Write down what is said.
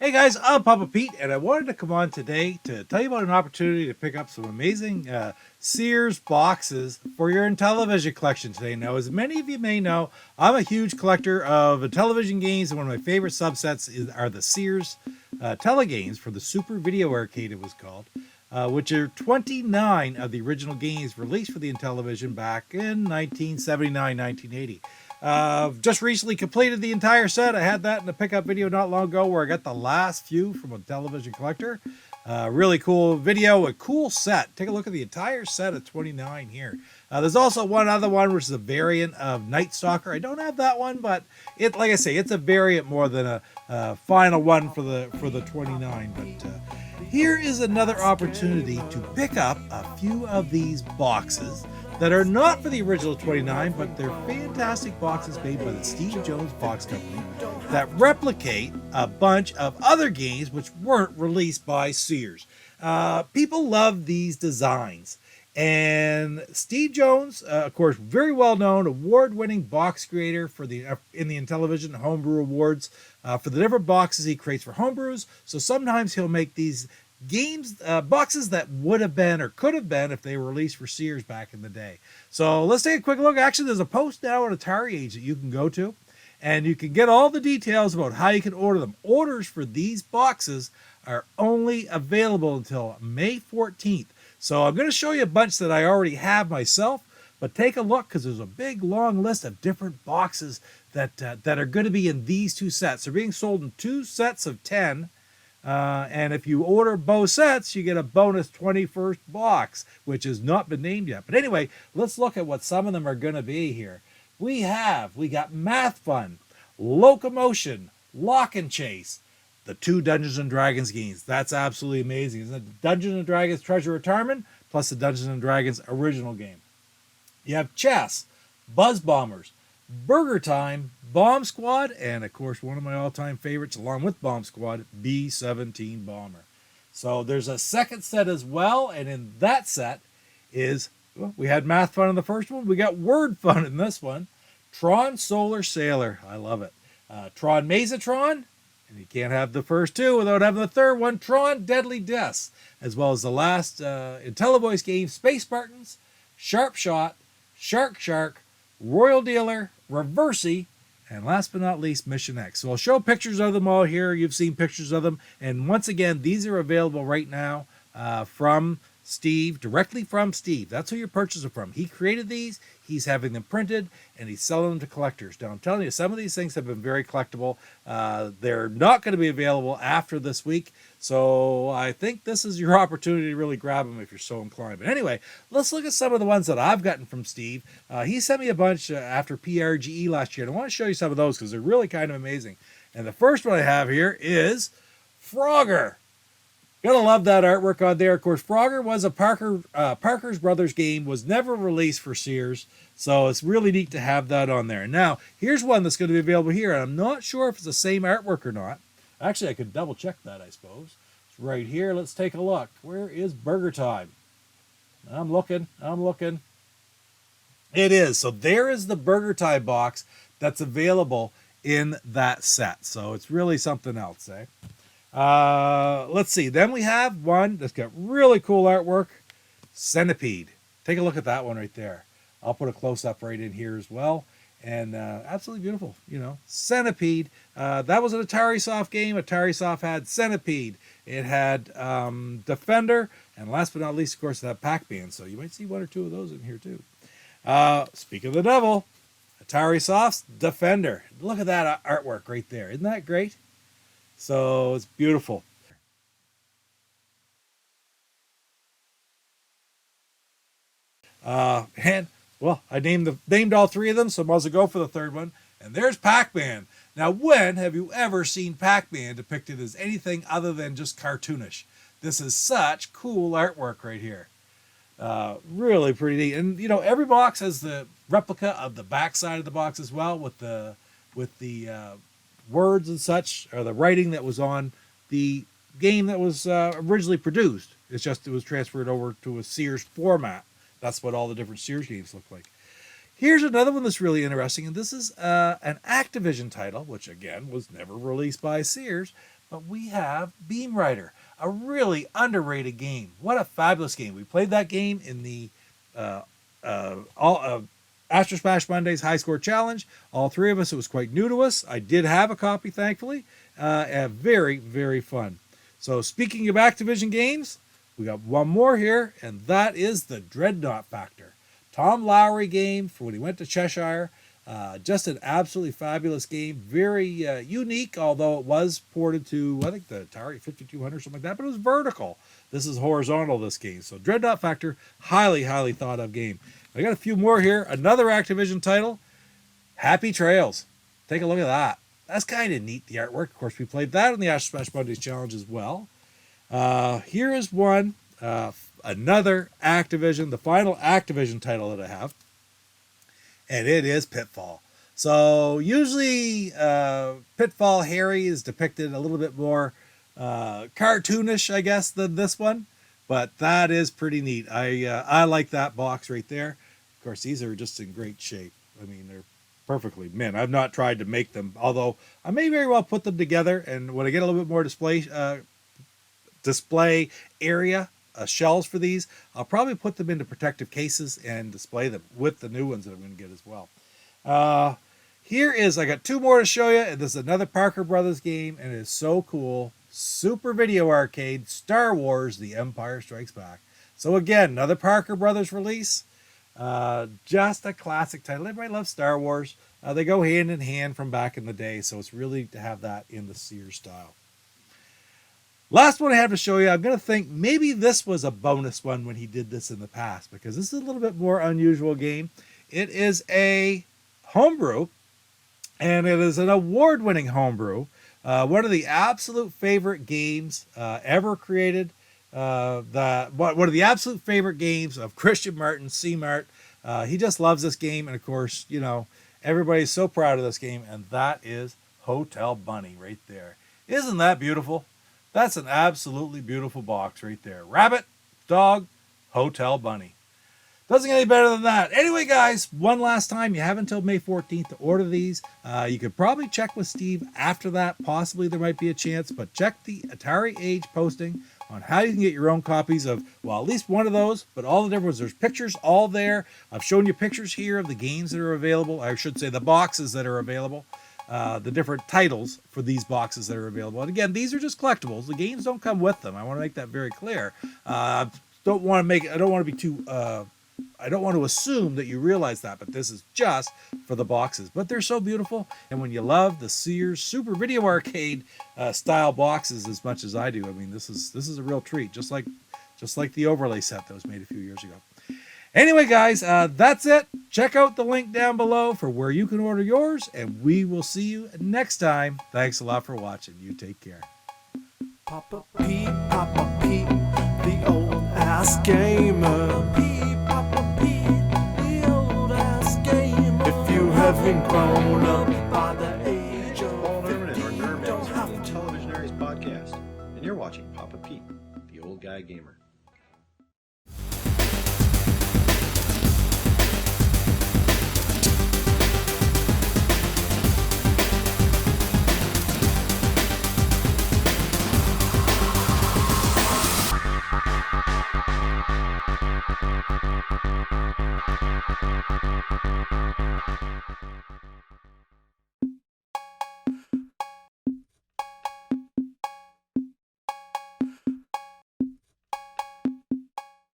Hey guys, I'm Papa Pete, and I wanted to come on today to tell you about an opportunity to pick up some amazing Sears boxes for your Intellivision collection today. Now, as many of you may know, I'm a huge collector of Intellivision games, and one of my favorite are the Sears Tele-Games for the Super Video Arcade, it was called, which are 29 of the original games released for the Intellivision back in 1979, 1980. Just recently completed the entire set. I had that in a pickup video not long ago where I got the last few from a television collector. Really cool video, a cool set. Take a look at the entire set of 29 here. There's also one other one, which is a variant of Night Stalker. I don't have that one, but like I say, it's a variant more than a final one for the 29. But here is another opportunity to pick up a few of these boxes that are not for the original 29, but they're fantastic boxes made by the Steve Jones Box Company that replicate a bunch of other games which weren't released by Sears. People love these designs. And Steve Jones, of course, very well-known, award-winning box creator for in the Intellivision Homebrew Awards for the different boxes he creates for homebrews. So sometimes he'll make these games, boxes that would have been or could have been if they were released for Sears back in the day. So let's take a quick look. Actually, there's a post now on Atari Age that you can go to, and you can get all the details about how you can order them. Orders for these boxes are only available until May 14th. So I'm going to show you a bunch that I already have myself, but take a look because there's a big long list of different boxes that are going to be in these two sets. They're being sold in two sets of 10. And if you order both sets, you get a bonus 21st box, which has not been named yet. But anyway, let's look at what some of them are going to be here. We got Math Fun, Locomotion, Lock and Chase, the two Dungeons and Dragons games. That's absolutely amazing. Isn't it? Dungeons and Dragons Treasure Retirement plus the Dungeons and Dragons original game. You have Chess, Buzz Bombers, Burger Time, Bomb Squad, and of course one of my all-time favorites along with Bomb Squad, B-17 Bomber. So there's a second set as well, and in that set we had Math Fun in the first one, we got Word Fun in this one, Tron Solar Sailor, I love it, Tron Mazatron, and you can't have the first two without having the third one, Tron Deadly Deaths, as well as the last IntelliVoice game, Space Spartans, Sharp Shot, Shark, Royal Dealer, Reversey, and last but not least, Mission X. So I'll show pictures of them all here. You've seen pictures of them. And once again, these are available right now from Steve, directly from Steve. That's who you're purchasing from. He created these. He's having them printed, and he's selling them to collectors. Now, I'm telling you, some of these things have been very collectible. They're not going to be available after this week. So I think this is your opportunity to really grab them if you're so inclined. But anyway, let's look at some of the ones that I've gotten from Steve. He sent me a bunch after PRGE last year, and I want to show you some of those because they're really kind of amazing. And the first one I have here is Frogger. Gotta love that artwork on there. Of course, Frogger was a Parker's Brothers game, was never released for Sears, so it's really neat to have that on there. Now, here's one that's going to be available here, and I'm not sure if it's the same artwork or not. Actually, I could double check that, I suppose. It's right here. Let's take a look. Where is Burger Time? I'm looking. It is. So there is the Burger Time box that's available in that set. So it's really something else, eh? Let's see. Then we have one that's got really cool artwork. Centipede. Take a look at that one right there. I'll put a close-up right in here as well. And absolutely beautiful, Centipede. That was an Atari Soft game. Atari Soft had Centipede. It had Defender. And last but not least, of course, that Pac-Man. So you might see one or two of those in here too. Speak of the devil, Atari Soft's Defender. Look at that artwork right there. Isn't that great? So it's beautiful. And well, I named all three of them, so I might as well go for the third one. And there's Pac-Man. Now, when have you ever seen Pac-Man depicted as anything other than just cartoonish? This is such cool artwork right here. Really pretty neat. And every box has the replica of the backside of the box as well, with the words and such, or the writing that was on the game that was originally produced. It's just it was transferred over to a Sears format. That's what all the different Sears games look like. Here's another one that's really interesting, and this is an Activision title, which again was never released by Sears, but we have Beam Rider, a really underrated game. What a fabulous game. We played that game in the uh, Astro Smash Mondays High Score Challenge. All three of us, it was quite new to us. I did have a copy, thankfully. Very, very fun. So speaking of Activision games, we got one more here, and that is the Dreadnought Factor. Tom Lowry game for when he went to Cheshire. Just an absolutely fabulous game. Very unique, although it was ported to, I think, the Atari 5200 or something like that, but it was vertical. This is horizontal, this game. So Dreadnought Factor, highly, highly thought of game. I got a few more here. Another Activision title, Happy Trails. Take a look at that. That's kind of neat, the artwork. Of course, we played that in the Astro Smash Mondays Challenge as well. Here is one, another Activision, the final Activision title that I have, and it is Pitfall. So usually Pitfall Harry is depicted a little bit more cartoonish, I guess, than this one, but that is pretty neat. I like that box right there. Of course, these are just in great shape. I mean, they're perfectly mint. I've not tried to make them, although I may very well put them together, and when I get a little bit more display area, shells for these, I'll probably put them into protective cases and display them with the new ones that I'm going to get as well. Here is, I got two more to show you, and this is another Parker Brothers game, and it is so cool. Super Video Arcade, Star Wars, The Empire Strikes Back. So again, another Parker Brothers release. Just a classic title. Everybody loves Star Wars. They go hand in hand from back in the day, so it's really to have that in the Sears style. Last one I have to show you, I'm going to think maybe this was a bonus one when he did this in the past, because this is a little bit more unusual game. It is a homebrew, and it is an award-winning homebrew. One of the absolute favorite games ever created. One of the absolute favorite games of Christian Martin, C-Mart. He just loves this game, and of course, you know, everybody's so proud of this game, and that is Hotel Bunny right there. Isn't that beautiful? That's an absolutely beautiful box right there. Rabbit, dog, Hotel Bunny. Doesn't get any better than that. Anyway, guys, one last time, you have until May 14th to order these. You could probably check with Steve after that. Possibly there might be a chance, but check the Atari Age posting on how you can get your own copies of, well, at least one of those, but all the different ones. There's pictures all there. I've shown you pictures here of the games that are available. I should say the boxes that are available. The different titles for these boxes that are available. And again, these are just collectibles. The games don't come with them. I want to make that very clear. I don't want to assume that you realize that, but this is just for the boxes. But they're so beautiful, and when you love the Sears Super Video Arcade style boxes as much as I do, I mean, this is a real treat. Just like the overlay set that was made a few years ago. Anyway, guys, that's it. Check out the link down below for where you can order yours, and we will see you next time. Thanks a lot for watching. You take care. Papa Pete, the old ass gamer. Papa Pete, the old ass gamer. If you haven't grown up by the age of Paul 50, and you don't have to. Televisionaries podcast, and you're watching Papa Pete, the old guy gamer.